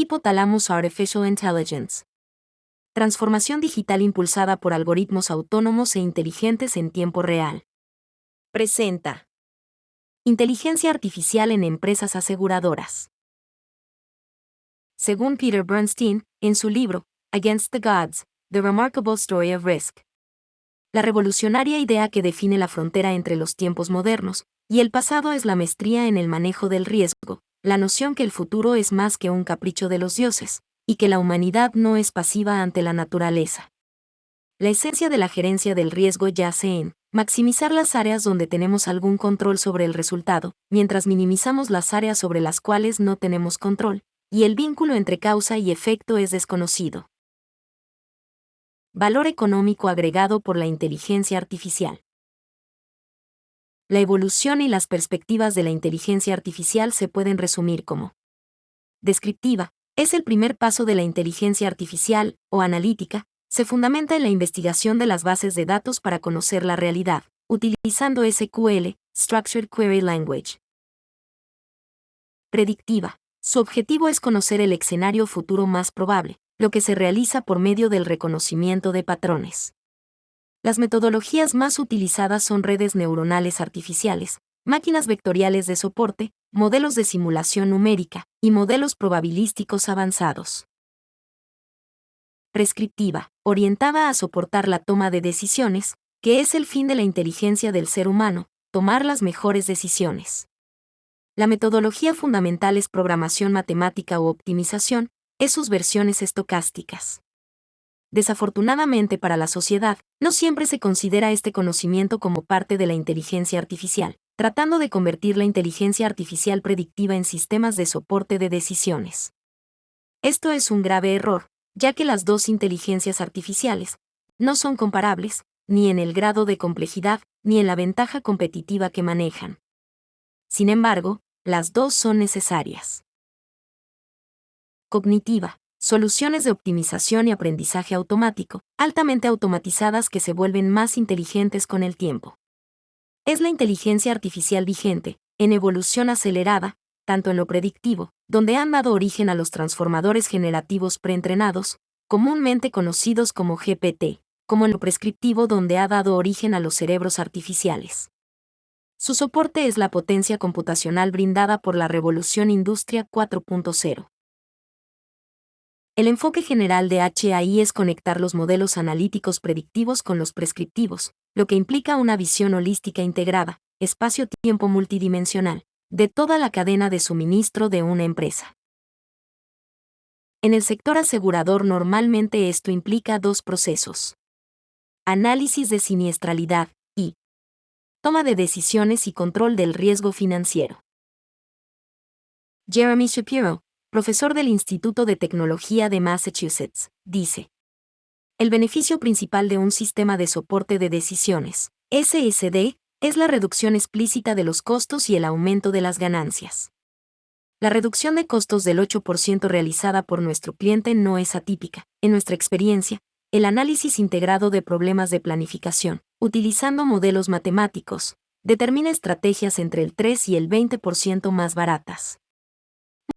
Hypothalamus Artificial Intelligence. Transformación digital impulsada por algoritmos autónomos e inteligentes en tiempo real. Presenta. Inteligencia artificial en empresas aseguradoras. Según Peter Bernstein, en su libro, Against the Gods, The Remarkable Story of Risk. La revolucionaria idea que define la frontera entre los tiempos modernos y el pasado es la maestría en el manejo del riesgo, la noción que el futuro es más que un capricho de los dioses, y que la humanidad no es pasiva ante la naturaleza. La esencia de la gerencia del riesgo yace en maximizar las áreas donde tenemos algún control sobre el resultado, mientras minimizamos las áreas sobre las cuales no tenemos control, y el vínculo entre causa y efecto es desconocido. Valor económico agregado por la inteligencia artificial. La evolución y las perspectivas de la inteligencia artificial se pueden resumir como descriptiva. Es el primer paso de la inteligencia artificial, o analítica, se fundamenta en la investigación de las bases de datos para conocer la realidad, utilizando SQL, Structured Query Language. Predictiva. Su objetivo es conocer el escenario futuro más probable, lo que se realiza por medio del reconocimiento de patrones. Las metodologías más utilizadas son redes neuronales artificiales, máquinas vectoriales de soporte, modelos de simulación numérica y modelos probabilísticos avanzados. Prescriptiva, orientada a soportar la toma de decisiones, que es el fin de la inteligencia del ser humano, tomar las mejores decisiones. La metodología fundamental es programación matemática o optimización, es sus versiones estocásticas. Desafortunadamente para la sociedad, no siempre se considera este conocimiento como parte de la inteligencia artificial, tratando de convertir la inteligencia artificial predictiva en sistemas de soporte de decisiones. Esto es un grave error, ya que las dos inteligencias artificiales no son comparables, ni en el grado de complejidad, ni en la ventaja competitiva que manejan. Sin embargo, las dos son necesarias. Cognitiva. Soluciones de optimización y aprendizaje automático, altamente automatizadas que se vuelven más inteligentes con el tiempo. Es la inteligencia artificial vigente, en evolución acelerada, tanto en lo predictivo, donde han dado origen a los transformadores generativos preentrenados, comúnmente conocidos como GPT, como en lo prescriptivo donde ha dado origen a los cerebros artificiales. Su soporte es la potencia computacional brindada por la revolución Industria 4.0. El enfoque general de HAI es conectar los modelos analíticos predictivos con los prescriptivos, lo que implica una visión holística integrada, espacio-tiempo multidimensional, de toda la cadena de suministro de una empresa. En el sector asegurador normalmente esto implica dos procesos: análisis de siniestralidad y toma de decisiones y control del riesgo financiero. Jeremy Shapiro, profesor del Instituto de Tecnología de Massachusetts, dice: el beneficio principal de un sistema de soporte de decisiones, SSD, es la reducción explícita de los costos y el aumento de las ganancias. La reducción de costos del 8% realizada por nuestro cliente no es atípica. En nuestra experiencia, el análisis integrado de problemas de planificación, utilizando modelos matemáticos, determina estrategias entre el 3 y el 20% más baratas.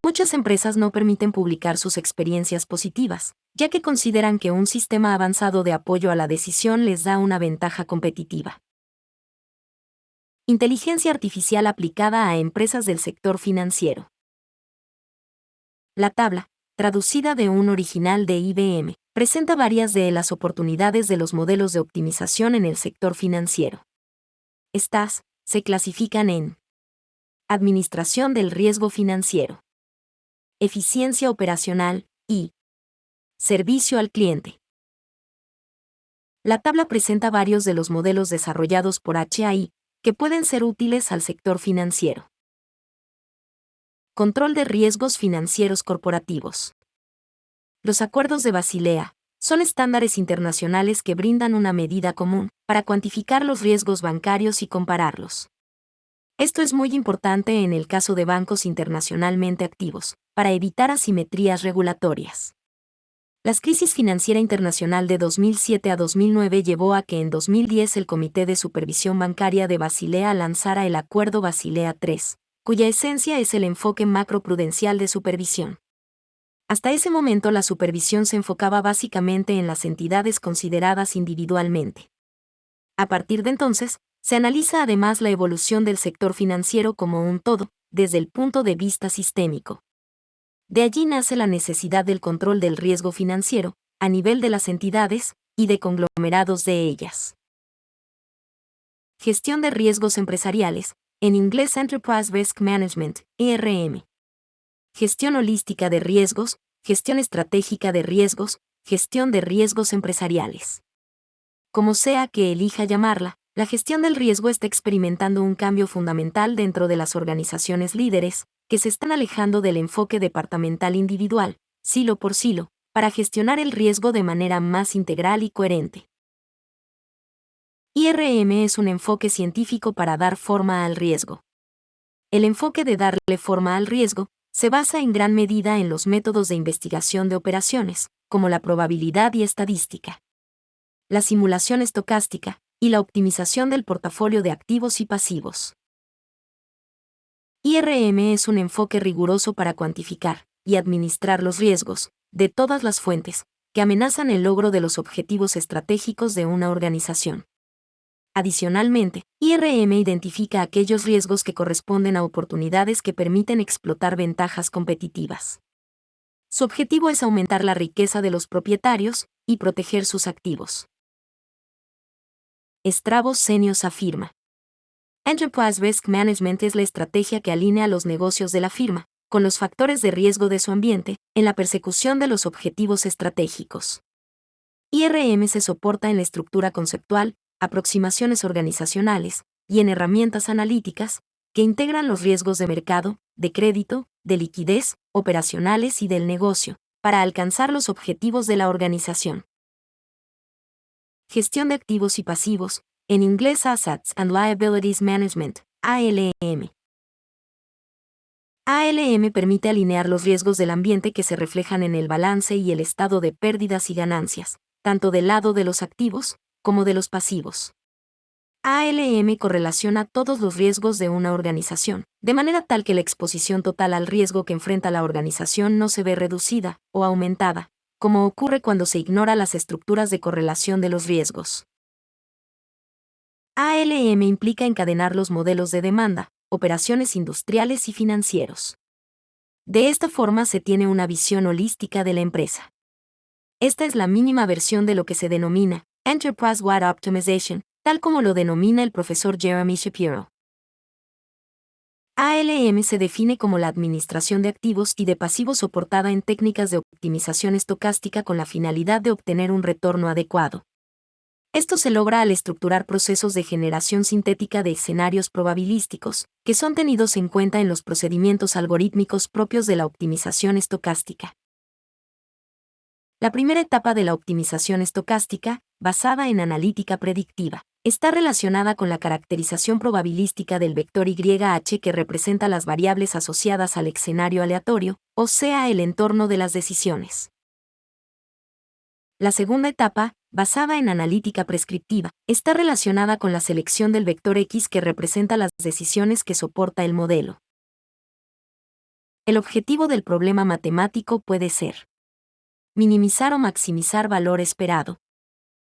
Muchas empresas no permiten publicar sus experiencias positivas, ya que consideran que un sistema avanzado de apoyo a la decisión les da una ventaja competitiva. Inteligencia artificial aplicada a empresas del sector financiero. La tabla, traducida de un original de IBM, presenta varias de las oportunidades de los modelos de optimización en el sector financiero. Estas se clasifican en administración del riesgo financiero, eficiencia operacional y servicio al cliente. La tabla presenta varios de los modelos desarrollados por HAI que pueden ser útiles al sector financiero. Control de riesgos financieros corporativos. Los acuerdos de Basilea son estándares internacionales que brindan una medida común para cuantificar los riesgos bancarios y compararlos. Esto es muy importante en el caso de bancos internacionalmente activos, para evitar asimetrías regulatorias. La crisis financiera internacional de 2007 a 2009 llevó a que en 2010 el Comité de Supervisión Bancaria de Basilea lanzara el Acuerdo Basilea III, cuya esencia es el enfoque macroprudencial de supervisión. Hasta ese momento la supervisión se enfocaba básicamente en las entidades consideradas individualmente. A partir de entonces, se analiza además la evolución del sector financiero como un todo, desde el punto de vista sistémico. De allí nace la necesidad del control del riesgo financiero, a nivel de las entidades y de conglomerados de ellas. Gestión de riesgos empresariales, en inglés Enterprise Risk Management, ERM. Gestión holística de riesgos, gestión estratégica de riesgos, gestión de riesgos empresariales. Como sea que elija llamarla, la gestión del riesgo está experimentando un cambio fundamental dentro de las organizaciones líderes, que se están alejando del enfoque departamental individual, silo por silo, para gestionar el riesgo de manera más integral y coherente. IRM es un enfoque científico para dar forma al riesgo. El enfoque de darle forma al riesgo se basa en gran medida en los métodos de investigación de operaciones, como la probabilidad y estadística, la simulación estocástica y la optimización del portafolio de activos y pasivos. IRM es un enfoque riguroso para cuantificar y administrar los riesgos de todas las fuentes que amenazan el logro de los objetivos estratégicos de una organización. Adicionalmente, IRM identifica aquellos riesgos que corresponden a oportunidades que permiten explotar ventajas competitivas. Su objetivo es aumentar la riqueza de los propietarios y proteger sus activos. Stravos Senios afirma: Enterprise Risk Management es la estrategia que alinea los negocios de la firma con los factores de riesgo de su ambiente en la persecución de los objetivos estratégicos. IRM se soporta en la estructura conceptual, aproximaciones organizacionales y en herramientas analíticas que integran los riesgos de mercado, de crédito, de liquidez, operacionales y del negocio, para alcanzar los objetivos de la organización. Gestión de activos y pasivos, en inglés Assets and Liabilities Management, ALM. ALM permite alinear los riesgos del ambiente que se reflejan en el balance y el estado de pérdidas y ganancias, tanto del lado de los activos como de los pasivos. ALM correlaciona todos los riesgos de una organización, de manera tal que la exposición total al riesgo que enfrenta la organización no se ve reducida o aumentada, como ocurre cuando se ignora las estructuras de correlación de los riesgos. ALM implica encadenar los modelos de demanda, operaciones industriales y financieros. De esta forma se tiene una visión holística de la empresa. Esta es la mínima versión de lo que se denomina Enterprise-Wide Optimization, tal como lo denomina el profesor Jeremy Shapiro. ALM se define como la administración de activos y de pasivos soportada en técnicas de optimización estocástica con la finalidad de obtener un retorno adecuado. Esto se logra al estructurar procesos de generación sintética de escenarios probabilísticos, que son tenidos en cuenta en los procedimientos algorítmicos propios de la optimización estocástica. La primera etapa de la optimización estocástica, basada en analítica predictiva, está relacionada con la caracterización probabilística del vector YH que representa las variables asociadas al escenario aleatorio, o sea, el entorno de las decisiones. La segunda etapa, basada en analítica prescriptiva, está relacionada con la selección del vector X que representa las decisiones que soporta el modelo. El objetivo del problema matemático puede ser minimizar o maximizar valor esperado,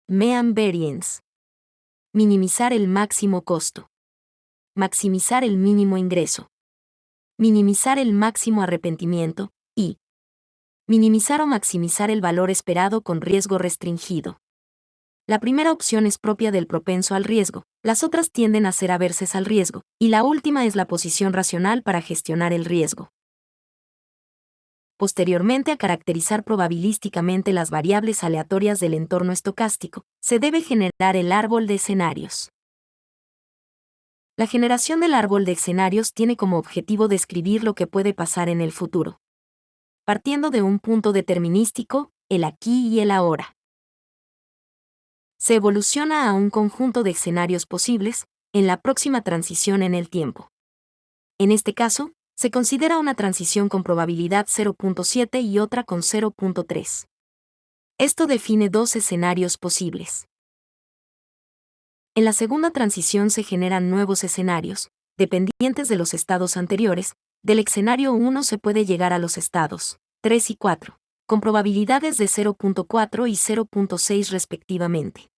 mean variance, minimizar el máximo costo, maximizar el mínimo ingreso, minimizar el máximo arrepentimiento y minimizar o maximizar el valor esperado con riesgo restringido. La primera opción es propia del propenso al riesgo, las otras tienden a ser averses al riesgo, y la última es la posición racional para gestionar el riesgo. Posteriormente a caracterizar probabilísticamente las variables aleatorias del entorno estocástico, se debe generar el árbol de escenarios. La generación del árbol de escenarios tiene como objetivo describir lo que puede pasar en el futuro, partiendo de un punto determinístico, el aquí y el ahora. Se evoluciona a un conjunto de escenarios posibles, en la próxima transición en el tiempo. En este caso, se considera una transición con probabilidad 0.7 y otra con 0.3. Esto define dos escenarios posibles. En la segunda transición se generan nuevos escenarios, dependientes de los estados anteriores. Del escenario 1 se puede llegar a los estados 3 y 4, con probabilidades de 0.4 y 0.6 respectivamente.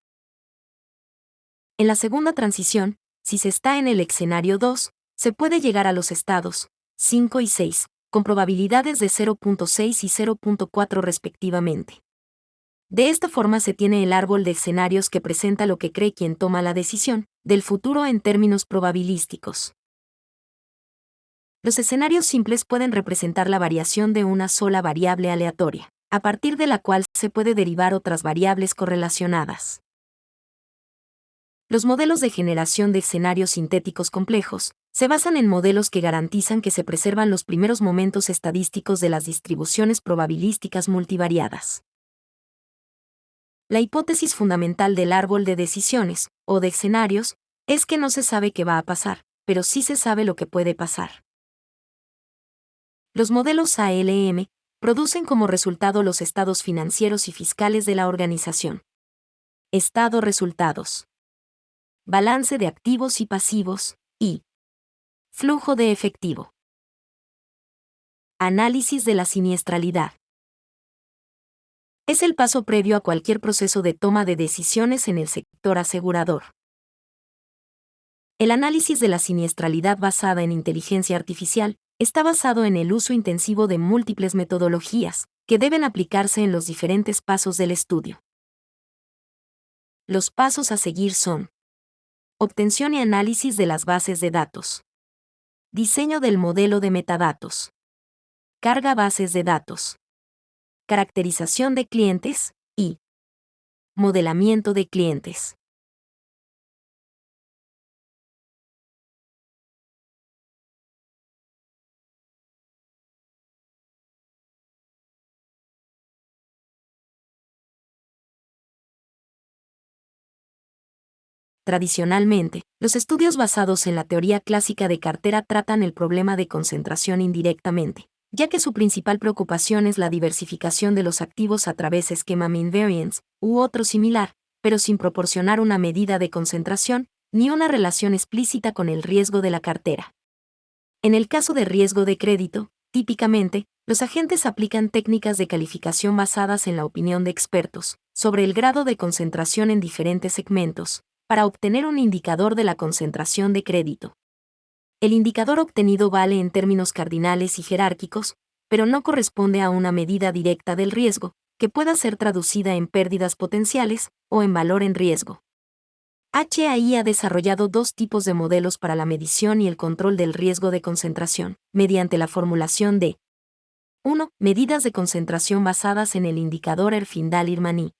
En la segunda transición, si se está en el escenario 2, se puede llegar a los estados 5 y 6, con probabilidades de 0.6 y 0.4 respectivamente. De esta forma se tiene el árbol de escenarios que presenta lo que cree quien toma la decisión del futuro en términos probabilísticos. Los escenarios simples pueden representar la variación de una sola variable aleatoria, a partir de la cual se puede derivar otras variables correlacionadas. Los modelos de generación de escenarios sintéticos complejos se basan en modelos que garantizan que se preservan los primeros momentos estadísticos de las distribuciones probabilísticas multivariadas. La hipótesis fundamental del árbol de decisiones, o de escenarios, es que no se sabe qué va a pasar, pero sí se sabe lo que puede pasar. Los modelos ALM producen como resultado los estados financieros y fiscales de la organización. Estado resultados. Balance de activos y pasivos, y flujo de efectivo. Análisis de la siniestralidad. Es el paso previo a cualquier proceso de toma de decisiones en el sector asegurador. El análisis de la siniestralidad basada en inteligencia artificial está basado en el uso intensivo de múltiples metodologías, que deben aplicarse en los diferentes pasos del estudio. Los pasos a seguir son: obtención y análisis de las bases de datos, diseño del modelo de metadatos, carga bases de datos, caracterización de clientes, y modelamiento de clientes. Tradicionalmente, los estudios basados en la teoría clásica de cartera tratan el problema de concentración indirectamente, ya que su principal preocupación es la diversificación de los activos a través de esquema mean variance u otro similar, pero sin proporcionar una medida de concentración ni una relación explícita con el riesgo de la cartera. En el caso de riesgo de crédito, típicamente, los agentes aplican técnicas de calificación basadas en la opinión de expertos sobre el grado de concentración en diferentes segmentos, para obtener un indicador de la concentración de crédito. El indicador obtenido vale en términos cardinales y jerárquicos, pero no corresponde a una medida directa del riesgo, que pueda ser traducida en pérdidas potenciales o en valor en riesgo. HAI ha desarrollado dos tipos de modelos para la medición y el control del riesgo de concentración, mediante la formulación de 1. Medidas de concentración basadas en el indicador Herfindahl-Irmani.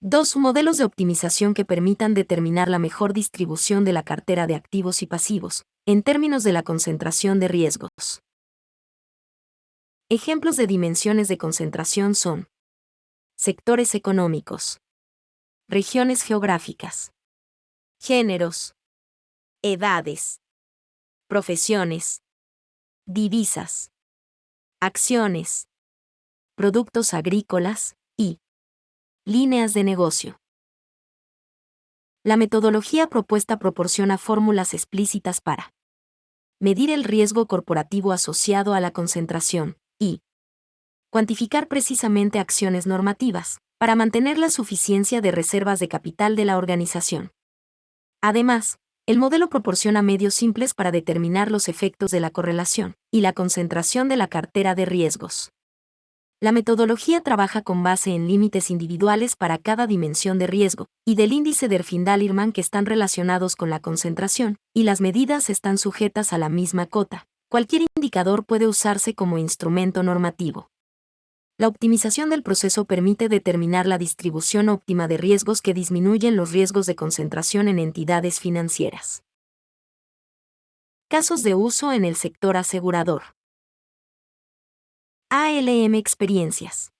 2. Modelos de optimización que permitan determinar la mejor distribución de la cartera de activos y pasivos, en términos de la concentración de riesgos. Ejemplos de dimensiones de concentración son: sectores económicos, regiones geográficas, géneros, edades, profesiones, divisas, acciones, productos agrícolas, y líneas de negocio. La metodología propuesta proporciona fórmulas explícitas para medir el riesgo corporativo asociado a la concentración y cuantificar precisamente acciones normativas para mantener la suficiencia de reservas de capital de la organización. Además, el modelo proporciona medios simples para determinar los efectos de la correlación y la concentración de la cartera de riesgos. La metodología trabaja con base en límites individuales para cada dimensión de riesgo y del índice de Herfindahl-Irman que están relacionados con la concentración, y las medidas están sujetas a la misma cota. Cualquier indicador puede usarse como instrumento normativo. La optimización del proceso permite determinar la distribución óptima de riesgos que disminuyen los riesgos de concentración en entidades financieras. Casos de uso en el sector asegurador. ALM experiencias.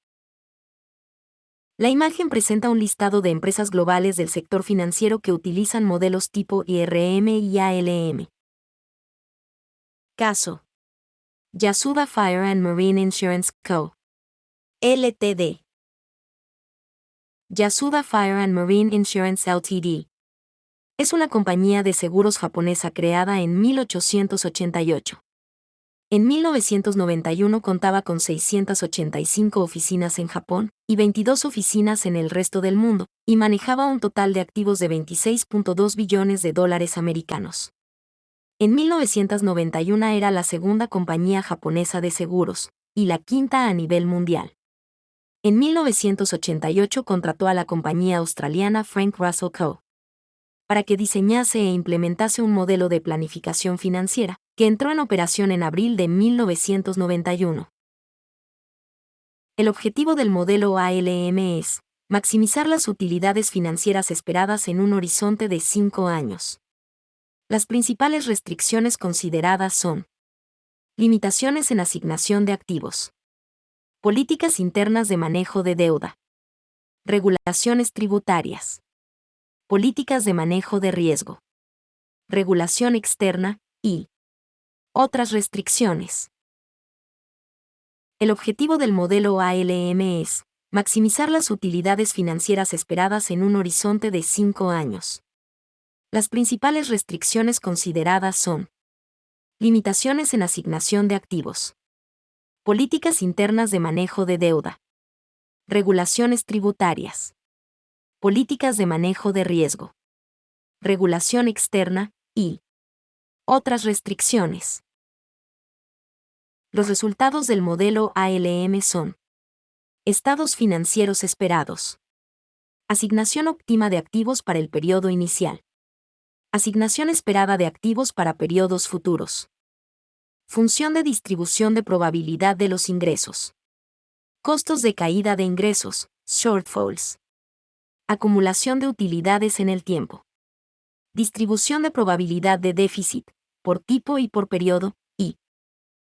La imagen presenta un listado de empresas globales del sector financiero que utilizan modelos tipo IRM y ALM. Caso: Yasuda Fire and Marine Insurance Co. Ltd. Yasuda Fire and Marine Insurance Ltd. Es una compañía de seguros japonesa creada en 1888. En 1991 contaba con 685 oficinas en Japón y 22 oficinas en el resto del mundo, y manejaba un total de activos de 26.2 billones de dólares americanos. En 1991 era la segunda compañía japonesa de seguros, y la quinta a nivel mundial. En 1988 contrató a la compañía australiana Frank Russell Co. para que diseñase e implementase un modelo de planificación financiera, que entró en operación en abril de 1991. El objetivo del modelo ALM es maximizar las utilidades financieras esperadas en un horizonte de 5 años. Las principales restricciones consideradas son: limitaciones en asignación de activos, políticas internas de manejo de deuda, regulaciones tributarias, políticas de manejo de riesgo, regulación externa, y otras restricciones. El objetivo del modelo ALM es maximizar las utilidades financieras esperadas en un horizonte de 5 años. Las principales restricciones consideradas son: limitaciones en asignación de activos, políticas internas de manejo de deuda, regulaciones tributarias, políticas de manejo de riesgo, regulación externa, y otras restricciones. Los resultados del modelo ALM son: estados financieros esperados, asignación óptima de activos para el periodo inicial, asignación esperada de activos para periodos futuros, función de distribución de probabilidad de los ingresos, costos de caída de ingresos, shortfalls, acumulación de utilidades en el tiempo, distribución de probabilidad de déficit, por tipo y por periodo, y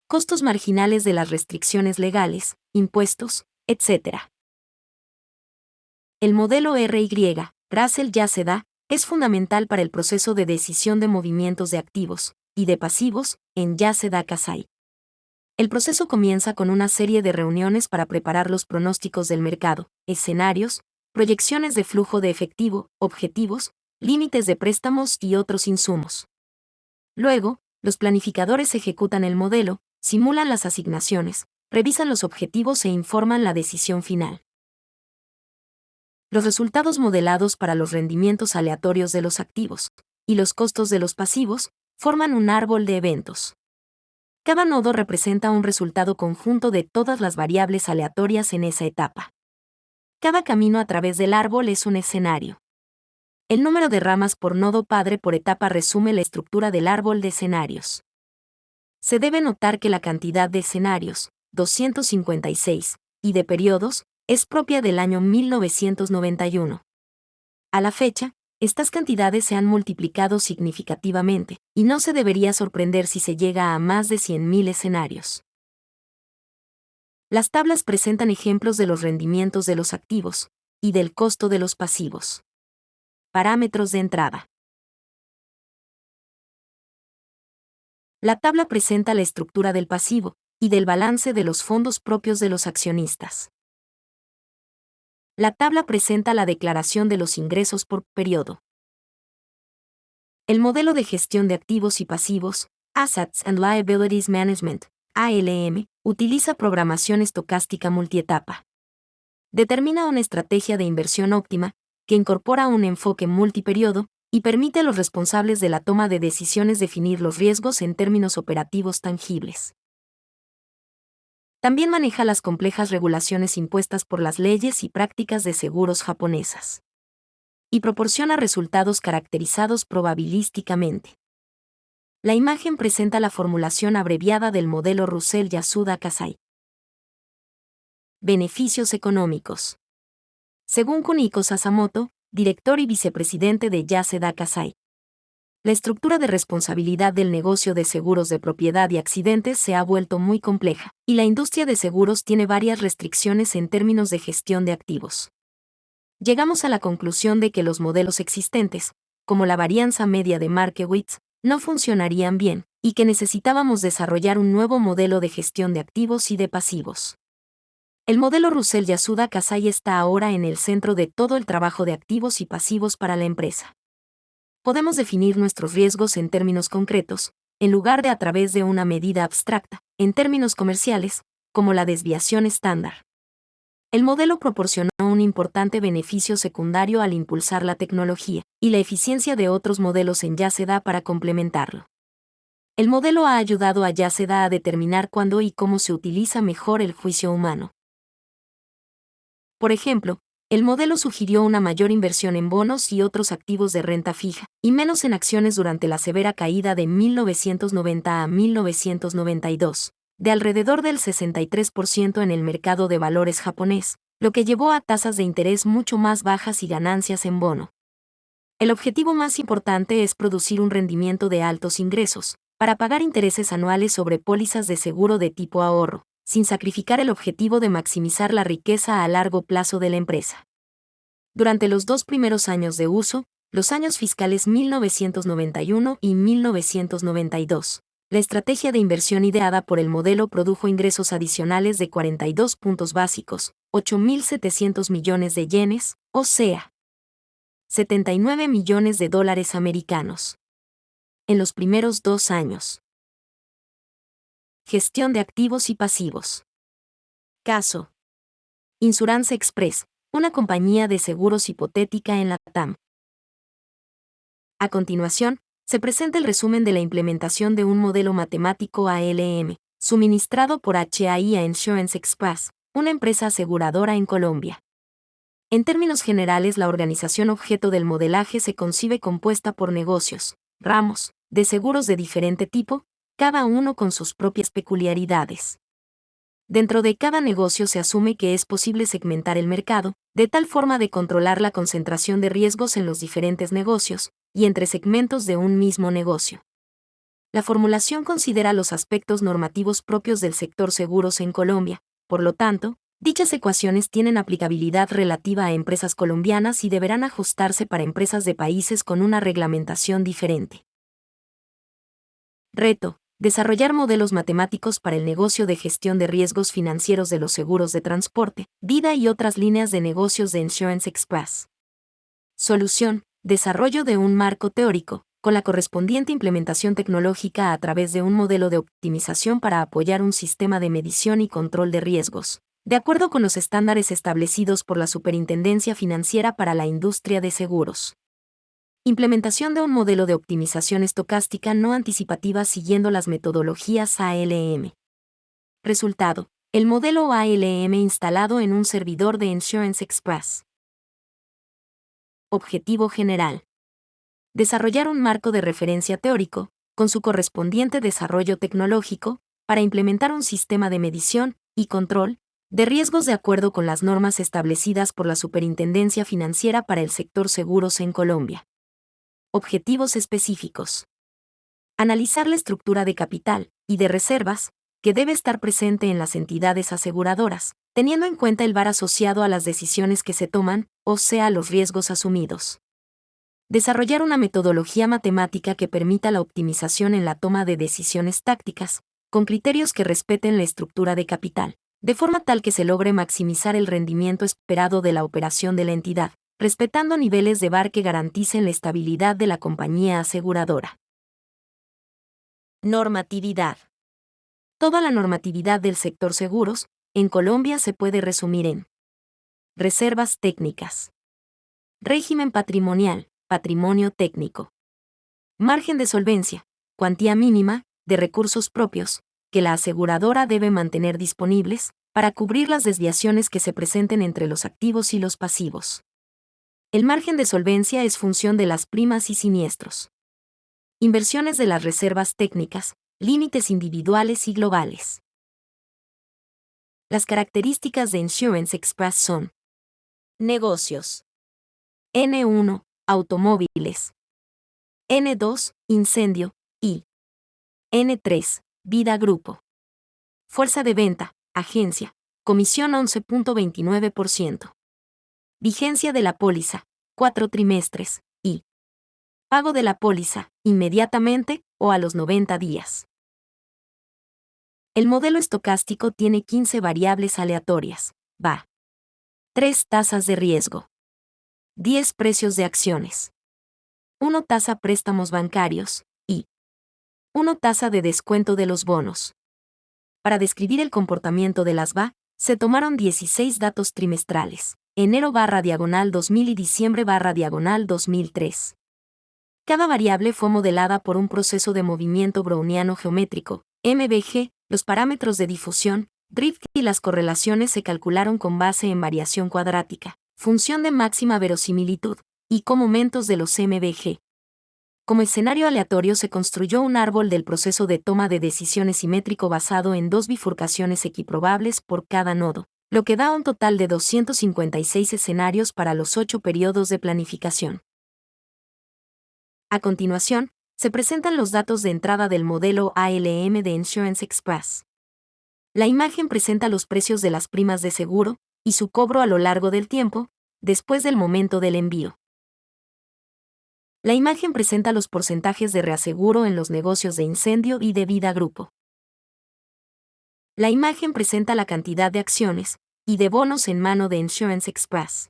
costos marginales de las restricciones legales, impuestos, etc. El modelo RY, Russell-Yasuda, es fundamental para el proceso de decisión de movimientos de activos y de pasivos en Yasuda Kasai. El proceso comienza con una serie de reuniones para preparar los pronósticos del mercado, escenarios, proyecciones de flujo de efectivo, objetivos, límites de préstamos y otros insumos. Luego, los planificadores ejecutan el modelo, simulan las asignaciones, revisan los objetivos e informan la decisión final. Los resultados modelados para los rendimientos aleatorios de los activos y los costos de los pasivos forman un árbol de eventos. Cada nodo representa un resultado conjunto de todas las variables aleatorias en esa etapa. Cada camino a través del árbol es un escenario. El número de ramas por nodo padre por etapa resume la estructura del árbol de escenarios. Se debe notar que la cantidad de escenarios, 256, y de periodos, es propia del año 1991. A la fecha, estas cantidades se han multiplicado significativamente, y no se debería sorprender si se llega a más de 100.000 escenarios. Las tablas presentan ejemplos de los rendimientos de los activos y del costo de los pasivos. Parámetros de entrada. La tabla presenta la estructura del pasivo y del balance de los fondos propios de los accionistas. La tabla presenta la declaración de los ingresos por periodo. El modelo de gestión de activos y pasivos, Assets and Liabilities Management, ALM, utiliza programación estocástica multietapa. Determina una estrategia de inversión óptima, que incorpora un enfoque multiperiodo, y permite a los responsables de la toma de decisiones definir los riesgos en términos operativos tangibles. También maneja las complejas regulaciones impuestas por las leyes y prácticas de seguros japonesas. Y proporciona resultados caracterizados probabilísticamente. La imagen presenta la formulación abreviada del modelo Russell-Yasuda Kasai. Beneficios económicos. Según Kuniko Sasamoto, director y vicepresidente de Yasuda Kasai, la estructura de responsabilidad del negocio de seguros de propiedad y accidentes se ha vuelto muy compleja, y la industria de seguros tiene varias restricciones en términos de gestión de activos. Llegamos a la conclusión de que los modelos existentes, como la varianza media de Markowitz, no funcionarían bien, y que necesitábamos desarrollar un nuevo modelo de gestión de activos y de pasivos. El modelo Russell-Yasuda Kasai está ahora en el centro de todo el trabajo de activos y pasivos para la empresa. Podemos definir nuestros riesgos en términos concretos, en lugar de a través de una medida abstracta, en términos comerciales, como la desviación estándar. El modelo proporcionó un importante beneficio secundario al impulsar la tecnología, y la eficiencia de otros modelos en YACEDA para complementarlo. El modelo ha ayudado a YACEDA a determinar cuándo y cómo se utiliza mejor el juicio humano. Por ejemplo, el modelo sugirió una mayor inversión en bonos y otros activos de renta fija, y menos en acciones durante la severa caída de 1990 a 1992, de alrededor del 63% en el mercado de valores japonés, lo que llevó a tasas de interés mucho más bajas y ganancias en bono. El objetivo más importante es producir un rendimiento de altos ingresos, para pagar intereses anuales sobre pólizas de seguro de tipo ahorro, sin sacrificar el objetivo de maximizar la riqueza a largo plazo de la empresa. Durante los 2 primeros años de uso, los años fiscales 1991 y 1992, la estrategia de inversión ideada por el modelo produjo ingresos adicionales de 42 puntos básicos, 8.700 millones de yenes, o sea, 79 millones de dólares americanos. En los primeros 2 años. Gestión de activos y pasivos. Caso. Insurance Express, una compañía de seguros hipotética en la TAM. A continuación, se presenta el resumen de la implementación de un modelo matemático ALM, suministrado por HAIA Insurance Express, una empresa aseguradora en Colombia. En términos generales, la organización objeto del modelaje se concibe compuesta por negocios, ramos, de seguros de diferente tipo, cada uno con sus propias peculiaridades. Dentro de cada negocio se asume que es posible segmentar el mercado, de tal forma de controlar la concentración de riesgos en los diferentes negocios, y entre segmentos de un mismo negocio. La formulación considera los aspectos normativos propios del sector seguros en Colombia, por lo tanto, dichas ecuaciones tienen aplicabilidad relativa a empresas colombianas y deberán ajustarse para empresas de países con una reglamentación diferente. Reto: desarrollar modelos matemáticos para el negocio de gestión de riesgos financieros de los seguros de transporte, vida y otras líneas de negocios de Insurance Express. Solución: desarrollo de un marco teórico, con la correspondiente implementación tecnológica a través de un modelo de optimización para apoyar un sistema de medición y control de riesgos, de acuerdo con los estándares establecidos por la Superintendencia Financiera para la Industria de Seguros. Implementación de un modelo de optimización estocástica no anticipativa siguiendo las metodologías ALM. Resultado: el modelo ALM instalado en un servidor de Insurance Express. Objetivo general: desarrollar un marco de referencia teórico, con su correspondiente desarrollo tecnológico, para implementar un sistema de medición y control de riesgos de acuerdo con las normas establecidas por la Superintendencia Financiera para el sector seguros en Colombia. Objetivos específicos: analizar la estructura de capital y de reservas que debe estar presente en las entidades aseguradoras, teniendo en cuenta el VaR asociado a las decisiones que se toman, o sea, los riesgos asumidos. Desarrollar una metodología matemática que permita la optimización en la toma de decisiones tácticas, con criterios que respeten la estructura de capital, de forma tal que se logre maximizar el rendimiento esperado de la operación de la entidad, respetando niveles de VaR que garanticen la estabilidad de la compañía aseguradora. Normatividad. Toda la normatividad del sector seguros, en Colombia se puede resumir en: reservas técnicas, régimen patrimonial, patrimonio técnico, margen de solvencia, cuantía mínima, de recursos propios, que la aseguradora debe mantener disponibles, para cubrir las desviaciones que se presenten entre los activos y los pasivos. El margen de solvencia es función de las primas y siniestros. Inversiones de las reservas técnicas, límites individuales y globales. Las características de Insurance Express son: negocios. N1, automóviles. N2, incendio, y N3, vida grupo. Fuerza de venta, agencia, comisión 11.29%. Vigencia de la póliza, 4 trimestres, y pago de la póliza, inmediatamente o a los 90 días. El modelo estocástico tiene 15 variables aleatorias, VaR. 3 tasas de riesgo. 10 precios de acciones. 1 tasa préstamos bancarios, y 1. Tasa de descuento de los bonos. Para describir el comportamiento de las BA, se tomaron 16 datos trimestrales, enero/2000 y diciembre/2003. Cada variable fue modelada por un proceso de movimiento browniano geométrico, MBG, los parámetros de difusión, drift y las correlaciones se calcularon con base en variación cuadrática, función de máxima verosimilitud, y momentos de los MBG. Como escenario aleatorio se construyó un árbol del proceso de toma de decisiones simétrico basado en 2 bifurcaciones equiprobables por cada nodo, lo que da un total de 256 escenarios para los 8 periodos de planificación. A continuación, se presentan los datos de entrada del modelo ALM de Insurance Express. La imagen presenta los precios de las primas de seguro y su cobro a lo largo del tiempo, después del momento del envío. La imagen presenta los porcentajes de reaseguro en los negocios de incendio y de vida grupo. La imagen presenta la cantidad de acciones y de bonos en mano de Insurance Express.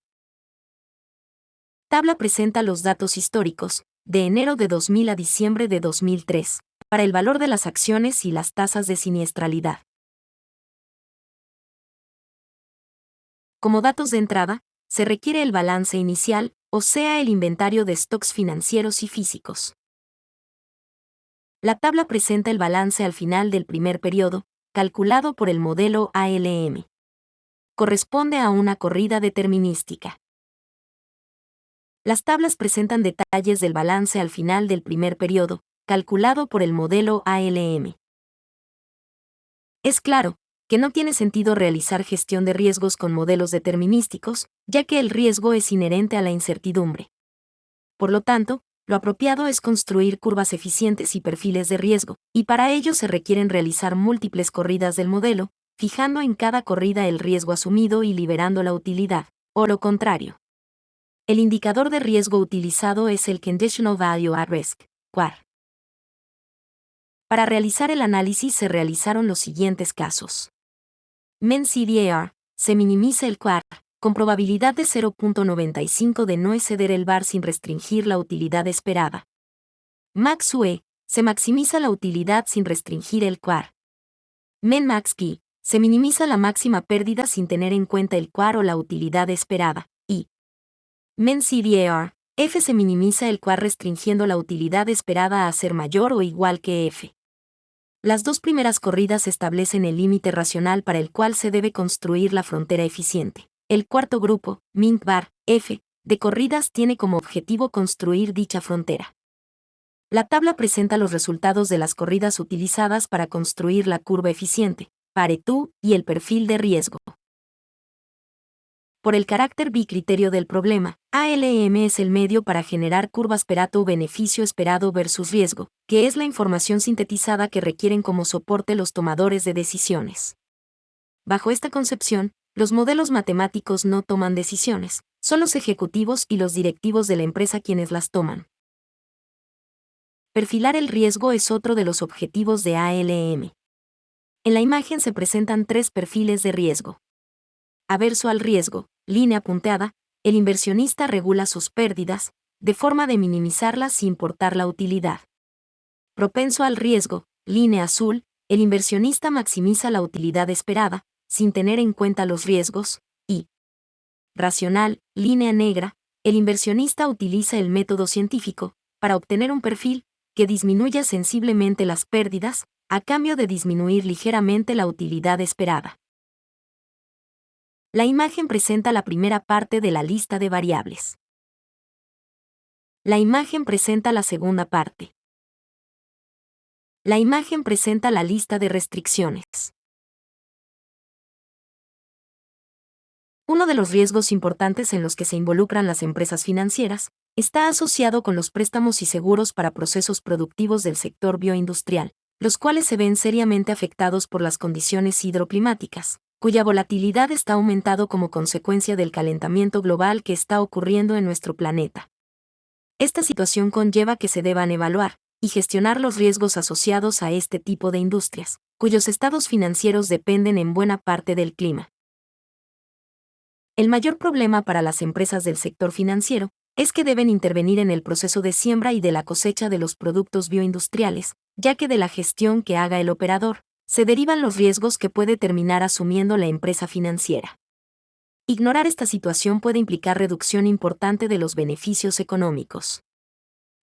Tabla presenta los datos históricos, de enero de 2000 a diciembre de 2003, para el valor de las acciones y las tasas de siniestralidad. Como datos de entrada, se requiere el balance inicial, o sea, el inventario de stocks financieros y físicos. La tabla presenta el balance al final del primer periodo, calculado por el modelo ALM. Corresponde a una corrida determinística. Las tablas presentan detalles del balance al final del primer periodo, calculado por el modelo ALM. Es claro que no tiene sentido realizar gestión de riesgos con modelos determinísticos, ya que el riesgo es inherente a la incertidumbre. Por lo tanto, lo apropiado es construir curvas eficientes y perfiles de riesgo, y para ello se requieren realizar múltiples corridas del modelo, fijando en cada corrida el riesgo asumido y liberando la utilidad, o lo contrario. El indicador de riesgo utilizado es el Conditional Value at Risk, CVAR. Para realizar el análisis se realizaron los siguientes casos. MenCDAR, se minimiza el CVAR, con probabilidad de 0.95 de no exceder el VAR sin restringir la utilidad esperada. MaxUE, se maximiza la utilidad sin restringir el CVAR. MenMaxP, se minimiza la máxima pérdida sin tener en cuenta el CVAR o la utilidad esperada, y MenCDAR, F se minimiza el CVAR restringiendo la utilidad esperada a ser mayor o igual que F. Las dos primeras corridas establecen el límite racional para el cual se debe construir la frontera eficiente. El cuarto grupo, MINC-VAR, F, de corridas tiene como objetivo construir dicha frontera. La tabla presenta los resultados de las corridas utilizadas para construir la curva eficiente, Pareto, y el perfil de riesgo. Por el carácter bicriterio del problema, ALM es el medio para generar curvas Pareto-beneficio esperado versus riesgo, que es la información sintetizada que requieren como soporte los tomadores de decisiones. Bajo esta concepción, los modelos matemáticos no toman decisiones, son los ejecutivos y los directivos de la empresa quienes las toman. Perfilar el riesgo es otro de los objetivos de ALM. En la imagen se presentan 3 perfiles de riesgo. Averso al riesgo, línea punteada, el inversionista regula sus pérdidas, de forma de minimizarlas sin importar la utilidad. Propenso al riesgo, línea azul, el inversionista maximiza la utilidad esperada, sin tener en cuenta los riesgos, y racional, línea negra, el inversionista utiliza el método científico para obtener un perfil que disminuya sensiblemente las pérdidas, a cambio de disminuir ligeramente la utilidad esperada. La imagen presenta la primera parte de la lista de variables. La imagen presenta la segunda parte. La imagen presenta la lista de restricciones. Uno de los riesgos importantes en los que se involucran las empresas financieras está asociado con los préstamos y seguros para procesos productivos del sector bioindustrial, los cuales se ven seriamente afectados por las condiciones hidroclimáticas, cuya volatilidad está aumentado como consecuencia del calentamiento global que está ocurriendo en nuestro planeta. Esta situación conlleva que se deban evaluar y gestionar los riesgos asociados a este tipo de industrias, cuyos estados financieros dependen en buena parte del clima. El mayor problema para las empresas del sector financiero es que deben intervenir en el proceso de siembra y de la cosecha de los productos bioindustriales, ya que de la gestión que haga el operador, se derivan los riesgos que puede terminar asumiendo la empresa financiera. Ignorar esta situación puede implicar reducción importante de los beneficios económicos.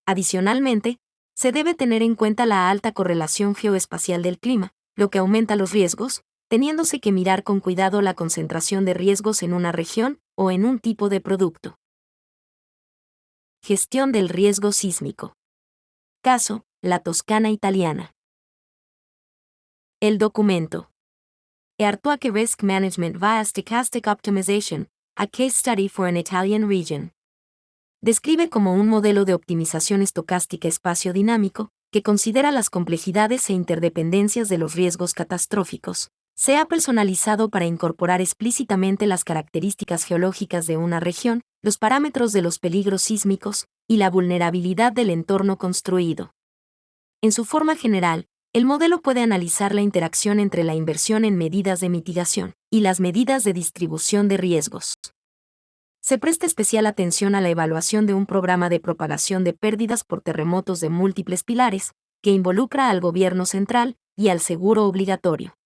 Adicionalmente, se debe tener en cuenta la alta correlación geoespacial del clima, lo que aumenta los riesgos, teniéndose que mirar con cuidado la concentración de riesgos en una región o en un tipo de producto. Gestión del riesgo sísmico. Caso: la Toscana italiana. El documento Earthquake Risk Management via Stochastic Optimization, a Case Study for an Italian Region. Describe como un modelo de optimización estocástica espacio-dinámico, que considera las complejidades e interdependencias de los riesgos catastróficos. Se ha personalizado para incorporar explícitamente las características geológicas de una región, los parámetros de los peligros sísmicos, y la vulnerabilidad del entorno construido. En su forma general, el modelo puede analizar la interacción entre la inversión en medidas de mitigación y las medidas de distribución de riesgos. Se presta especial atención a la evaluación de un programa de propagación de pérdidas por terremotos de múltiples pilares, que involucra al gobierno central y al seguro obligatorio.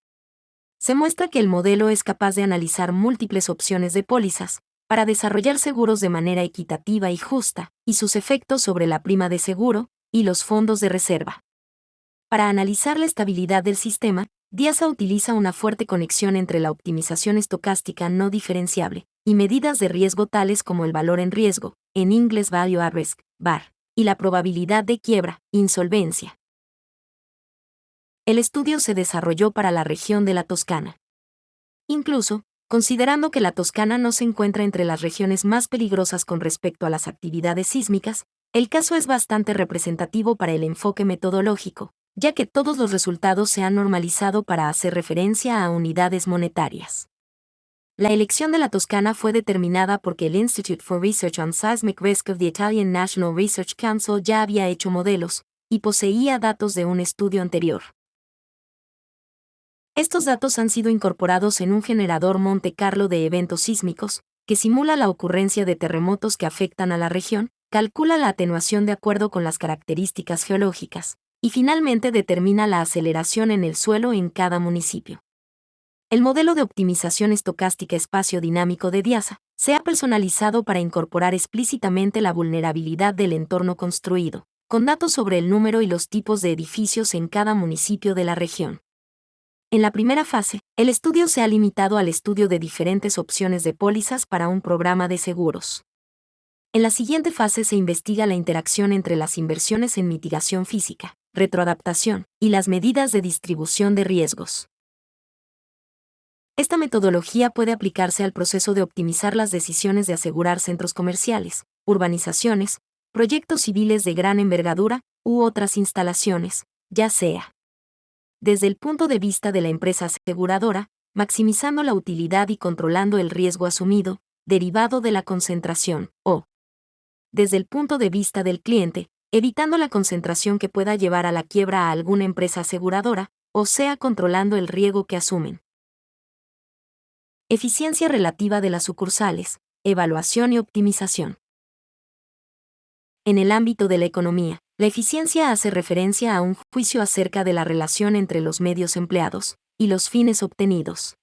Se muestra que el modelo es capaz de analizar múltiples opciones de pólizas, para desarrollar seguros de manera equitativa y justa, y sus efectos sobre la prima de seguro y los fondos de reserva. Para analizar la estabilidad del sistema, DIASA utiliza una fuerte conexión entre la optimización estocástica no diferenciable y medidas de riesgo tales como el valor en riesgo, en inglés Value at Risk, VAR, y la probabilidad de quiebra, insolvencia. El estudio se desarrolló para la región de la Toscana. Incluso, considerando que la Toscana no se encuentra entre las regiones más peligrosas con respecto a las actividades sísmicas, el caso es bastante representativo para el enfoque metodológico, ya que todos los resultados se han normalizado para hacer referencia a unidades monetarias. La elección de la Toscana fue determinada porque el Institute for Research on Seismic Risk of the Italian National Research Council ya había hecho modelos, y poseía datos de un estudio anterior. Estos datos han sido incorporados en un generador Monte Carlo de eventos sísmicos, que simula la ocurrencia de terremotos que afectan a la región, calcula la atenuación de acuerdo con las características geológicas, y finalmente determina la aceleración en el suelo en cada municipio. El modelo de optimización estocástica espacio-dinámico de DIASA se ha personalizado para incorporar explícitamente la vulnerabilidad del entorno construido, con datos sobre el número y los tipos de edificios en cada municipio de la región. En la primera fase, el estudio se ha limitado al estudio de diferentes opciones de pólizas para un programa de seguros. En la siguiente fase se investiga la interacción entre las inversiones en mitigación física, retroadaptación y las medidas de distribución de riesgos. Esta metodología puede aplicarse al proceso de optimizar las decisiones de asegurar centros comerciales, urbanizaciones, proyectos civiles de gran envergadura u otras instalaciones, ya sea desde el punto de vista de la empresa aseguradora, maximizando la utilidad y controlando el riesgo asumido, derivado de la concentración, o desde el punto de vista del cliente, evitando la concentración que pueda llevar a la quiebra a alguna empresa aseguradora, o sea controlando el riesgo que asumen. Eficiencia relativa de las sucursales, evaluación y optimización. En el ámbito de la economía, la eficiencia hace referencia a un juicio acerca de la relación entre los medios empleados y los fines obtenidos.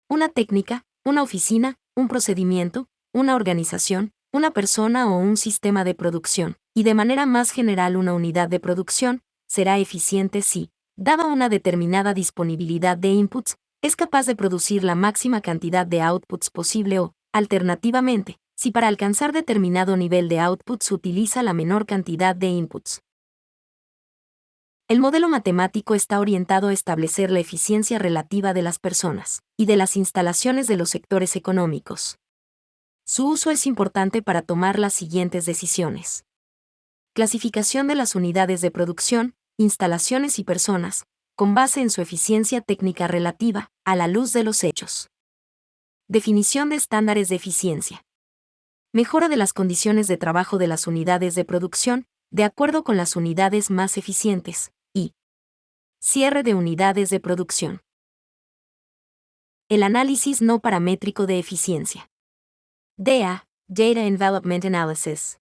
Una técnica, una oficina, un procedimiento, una organización, una persona o un sistema de producción, y de manera más general una unidad de producción, será eficiente si, dada una determinada disponibilidad de inputs, es capaz de producir la máxima cantidad de outputs posible o, alternativamente, si para alcanzar determinado nivel de output se utiliza la menor cantidad de inputs. El modelo matemático está orientado a establecer la eficiencia relativa de las personas y de las instalaciones de los sectores económicos. Su uso es importante para tomar las siguientes decisiones. Clasificación de las unidades de producción, instalaciones y personas, con base en su eficiencia técnica relativa, a la luz de los hechos. Definición de estándares de eficiencia. Mejora de las condiciones de trabajo de las unidades de producción, de acuerdo con las unidades más eficientes, y cierre de unidades de producción. El análisis no paramétrico de eficiencia. DEA, Data Envelopment Analysis.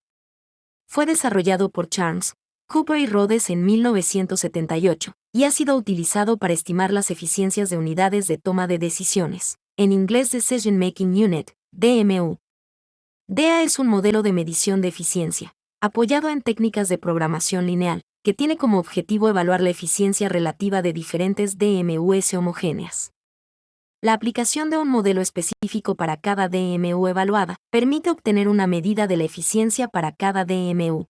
Fue desarrollado por Charles, Cooper y Rhodes en 1978, y ha sido utilizado para estimar las eficiencias de unidades de toma de decisiones, en inglés Decision Making Unit, DMU. DEA es un modelo de medición de eficiencia, apoyado en técnicas de programación lineal, que tiene como objetivo evaluar la eficiencia relativa de diferentes DMUs homogéneas. La aplicación de un modelo específico para cada DMU evaluada permite obtener una medida de la eficiencia para cada DMU.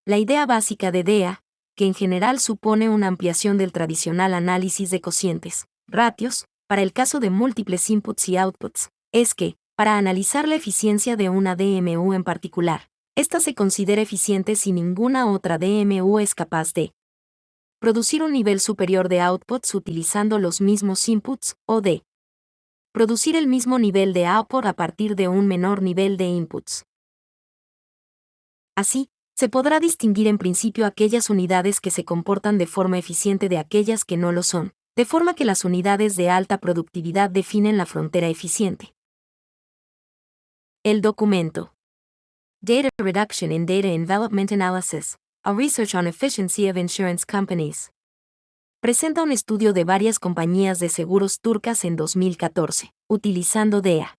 La idea básica de DEA, que en general supone una ampliación del tradicional análisis de cocientes, ratios, para el caso de múltiples inputs y outputs, es que, para analizar la eficiencia de una DMU en particular, ésta se considera eficiente si ninguna otra DMU es capaz de producir un nivel superior de outputs utilizando los mismos inputs, o de producir el mismo nivel de output a partir de un menor nivel de inputs. Así, se podrá distinguir en principio aquellas unidades que se comportan de forma eficiente de aquellas que no lo son, de forma que las unidades de alta productividad definen la frontera eficiente. El documento Data Reduction in Data and Development Analysis, a Research on Efficiency of Insurance Companies, presenta un estudio de varias compañías de seguros turcas en 2014, utilizando DEA.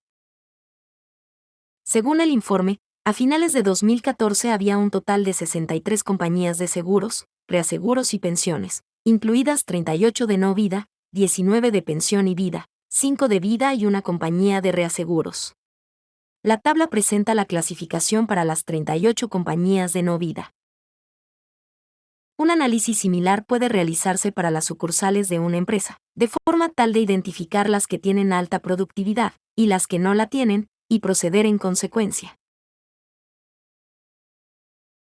Según el informe, a finales de 2014 había un total de 63 compañías de seguros, reaseguros y pensiones, incluidas 38 de no vida, 19 de pensión y vida, 5 de vida y una compañía de reaseguros. La tabla presenta la clasificación para las 38 compañías de no vida. Un análisis similar puede realizarse para las sucursales de una empresa, de forma tal de identificar las que tienen alta productividad, y las que no la tienen, y proceder en consecuencia.